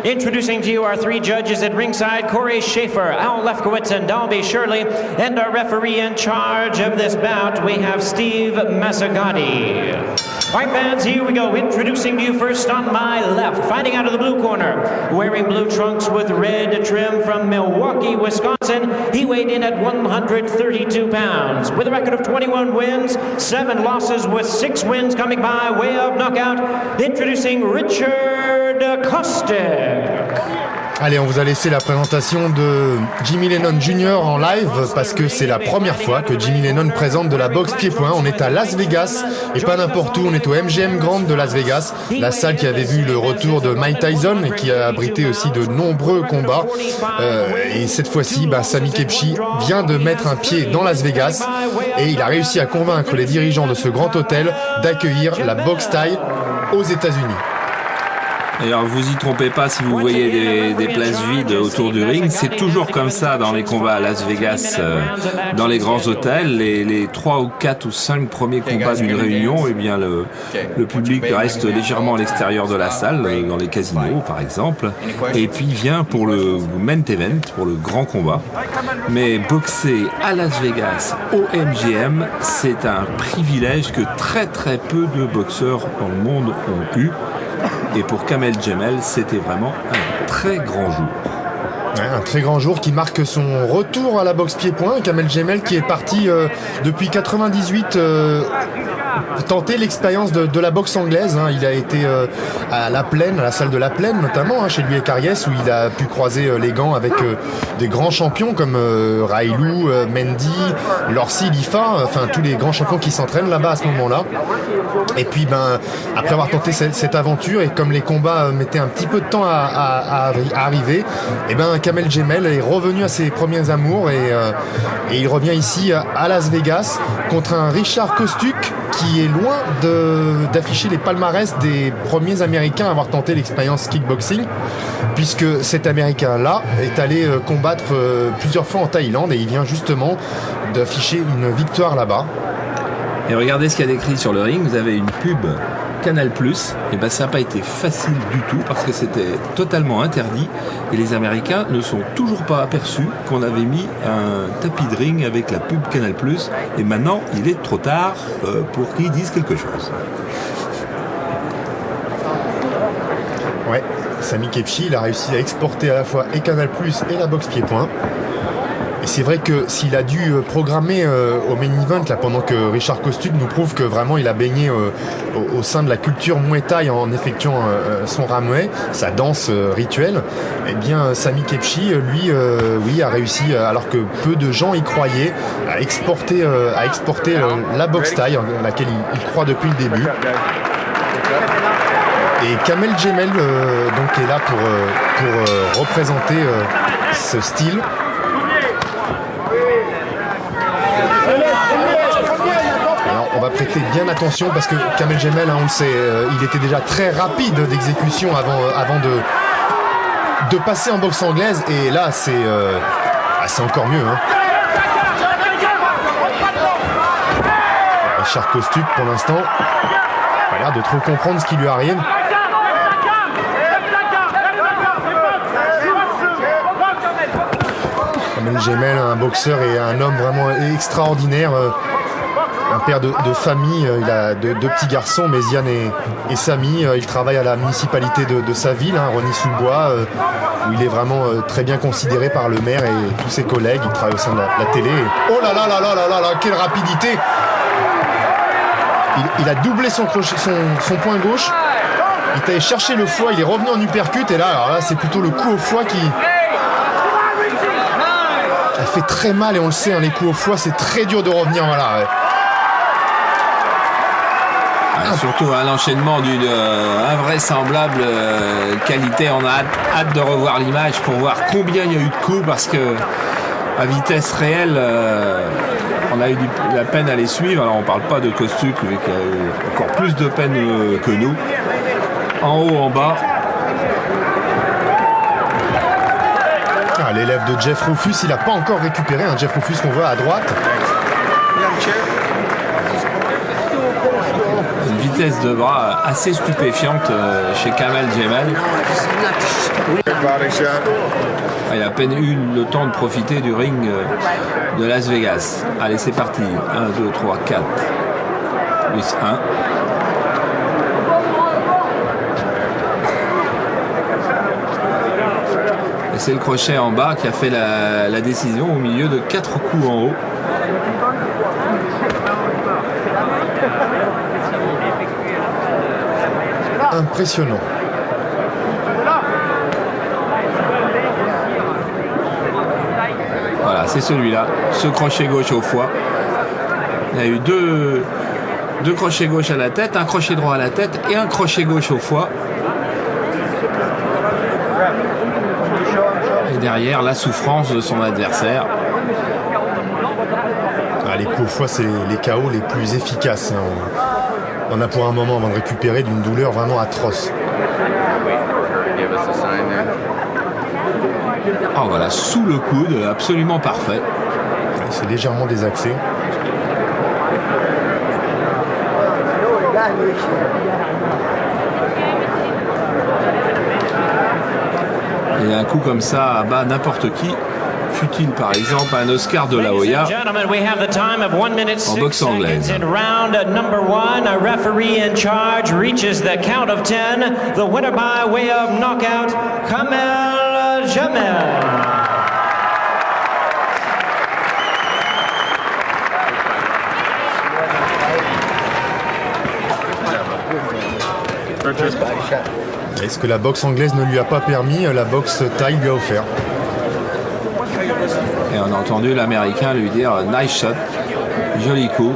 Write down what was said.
Introducing to you our three judges at ringside, Corey Schaefer, Al Lefkowitz, and Dalby Shirley. And our referee in charge of this bout, we have Steve Masagati. All right, fans, here we go. Introducing to you first on my left, fighting out of the blue corner, wearing blue trunks with red trim from Milwaukee, Wisconsin. He weighed in at 132 pounds. With a record of 21 wins, 7 losses, with 6 wins coming by way of knockout. Introducing Richard Kostek. Allez, on vous a laissé la présentation de Jimmy Lennon Jr. en live parce que c'est la première fois que Jimmy Lennon présente de la boxe pied-point. On est à Las Vegas et pas n'importe où, on est au MGM Grand de Las Vegas, la salle qui avait vu le retour de Mike Tyson et qui a abrité aussi de nombreux combats. Et cette fois-ci, Sami Khedji vient de mettre un pied dans Las Vegas et il a réussi à convaincre les dirigeants de ce grand hôtel d'accueillir la boxe thaï aux États-Unis. D'ailleurs, vous y trompez pas si vous voyez des places vides autour du ring. C'est toujours comme ça dans les combats à Las Vegas, dans les grands hôtels. Les 3 ou 4 ou 5 premiers combats d'une réunion, eh bien le public reste légèrement à l'extérieur de la salle, dans les casinos par exemple, et puis vient pour le main event, pour le grand combat. Mais boxer à Las Vegas, au MGM, c'est un privilège que très très peu de boxeurs dans le monde ont eu. Et pour Kamel Jamel, c'était vraiment un très grand jour. Ouais, un très grand jour qui marque son retour à la boxe pied-point. Kamel Jamel qui est parti depuis 98 tenter l'expérience de la boxe anglaise. Il a été à La Plaine, à la salle de La Plaine notamment, chez lui et Cariès, où il a pu croiser les gants avec des grands champions comme Railou, Mendy, Lorsi, Lifa, enfin tous les grands champions qui s'entraînent là-bas à ce moment-là. Et puis après avoir tenté cette aventure et comme les combats mettaient un petit peu de temps à arriver, et Kamel Jamel est revenu à ses premiers amours et il revient ici à Las Vegas contre un Richard Kostek qui est loin d'afficher les palmarès des premiers Américains à avoir tenté l'expérience kickboxing, puisque cet Américain-là est allé combattre plusieurs fois en Thaïlande et il vient justement d'afficher une victoire là-bas. Et regardez ce qu'il y a décrit sur le ring, vous avez une pub Canal+, et ça n'a pas été facile du tout parce que c'était totalement interdit et les Américains ne sont toujours pas aperçus qu'on avait mis un tapis de ring avec la pub Canal+, et maintenant il est trop tard pour qu'ils disent quelque chose. Ouais, Sami Khedji, il a réussi à exporter à la fois et Canal+, et la boxe pied-point. Et c'est vrai que s'il a dû programmer au main event là, pendant que Richard Kostek nous prouve que vraiment il a baigné au sein de la culture Muay Thai en effectuant son ramway, sa danse rituelle, eh bien Sami Khedji, lui, oui, a réussi, alors que peu de gens y croyaient, à exporter la boxe thaï, à laquelle il croit depuis le début. Et Kamel Jamel donc est là pour représenter ce style. Alors on va prêter bien attention parce que Kamel Jamel, on le sait, il était déjà très rapide d'exécution avant de passer en boxe anglaise, et là c'est encore mieux. Richard Kostek pour l'instant a l'air de trop comprendre ce qui lui arrive. Kamel Jamel, un boxeur et un homme vraiment extraordinaire, un père de famille, il a deux petits garçons, Méziane et Samy. Il travaille à la municipalité de sa ville, Rosny-sous-le-Bois, où il est vraiment très bien considéré par le maire et tous ses collègues. Il travaille au sein de la télé. Oh là là là là là là là, quelle rapidité! Il a doublé son poing gauche, il est allé chercher le foie, il est revenu en uppercut, et alors là c'est plutôt le coup au foie qui fait très mal, et on le sait, les coups au foie c'est très dur de revenir, voilà. Surtout l'enchaînement d'une invraisemblable qualité. On a hâte de revoir l'image pour voir combien il y a eu de coups, parce que à vitesse réelle on a eu la peine à les suivre. Alors on parle pas de Kostek, mais qui a eu encore plus de peine que nous, en haut, en bas. L'élève de Jeff Rufus, il n'a pas encore récupéré, Jeff Rufus qu'on voit à droite. Une vitesse de bras assez stupéfiante chez Kamel Jemel. Il a à peine eu le temps de profiter du ring de Las Vegas. Allez, c'est parti. 1, 2, 3, 4. Plus 1. Et c'est le crochet en bas qui a fait la décision au milieu de 4 coups en haut. Impressionnant. Voilà, c'est celui-là, ce crochet gauche au foie. Il y a eu deux crochets gauche à la tête, un crochet droit à la tête et un crochet gauche au foie. Et derrière, la souffrance de son adversaire. Ah, les coups au foie, c'est les KO les plus efficaces. On a pour un moment avant de récupérer d'une douleur vraiment atroce. Oh voilà, sous le coude, absolument parfait. C'est légèrement désaxé. Et un coup comme ça abat n'importe qui, fut-il par exemple un Oscar de la Hoya en boxe anglaise. Round number 1, a referee in charge reaches the count of 10. The winner by way of knockout, Kamel Jemel. Et ce que la boxe anglaise ne lui a pas permis, la boxe thaï lui a offert. Et on a entendu l'Américain lui dire « Nice shot », joli coup.